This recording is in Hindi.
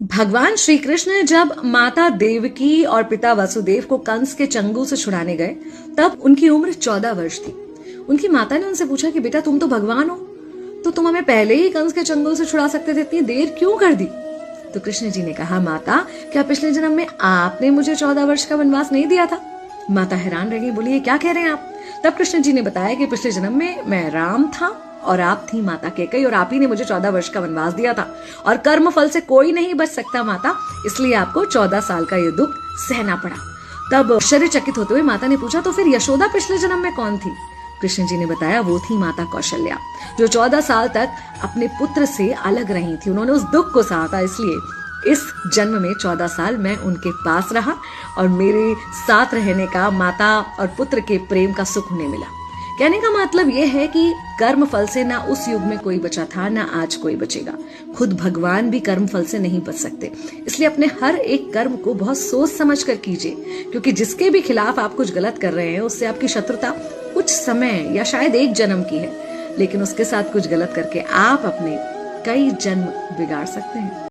भगवान श्री कृष्ण जब माता देवकी और पिता वसुदेव को कंस के चंगुल से छुड़ाने गए, तब उनकी उम्र 14 वर्ष थी। उनकी माता ने उनसे पूछा कि बेटा तुम तो भगवान हो, तो तुम हमें पहले ही कंस के चंगुल से छुड़ा सकते थे, इतनी देर क्यों कर दी? तो कृष्ण जी ने कहा, माता क्या पिछले जन्म में आपने मुझे 14 वर्ष का वनवास नहीं दिया था? माता हैरान रह गई, बोली ये क्या कह रहे हैं आप? तब कृष्ण जी ने बताया कि पिछले जन्म में मैं राम था और आप थी माता कैकेयी, और आप ही ने मुझे 14 वर्ष का वनवास दिया था, और कर्म फल से कोई नहीं बच सकता माता, इसलिए आपको 14 साल का ये दुख सहना पड़ा। तब आश्चर्यचकित होते हुए माता ने पूछा, तो फिर यशोदा पिछले जन्म में कौन थी? कृष्ण जी ने बताया, वो थी माता कौशल्या, जो 14 साल तक अपने पुत्र से अलग रही थी। उन्होंने उस दुख को सहा था, इसलिए इस जन्म में 14 साल मैं उनके पास रहा और मेरे साथ रहने का माता और पुत्र के प्रेम का सुख उन्हें मिला। कहने का मतलब यह है कि कर्म फल से ना उस युग में कोई बचा था, ना आज कोई बचेगा। खुद भगवान भी कर्म फल से नहीं बच सकते, इसलिए अपने हर एक कर्म को बहुत सोच समझ कर कीजिए, क्योंकि जिसके भी खिलाफ आप कुछ गलत कर रहे हैं उससे आपकी शत्रुता कुछ समय या शायद एक जन्म की है, लेकिन उसके साथ कुछ गलत करके आप अपने कई जन्म बिगाड़ सकते हैं।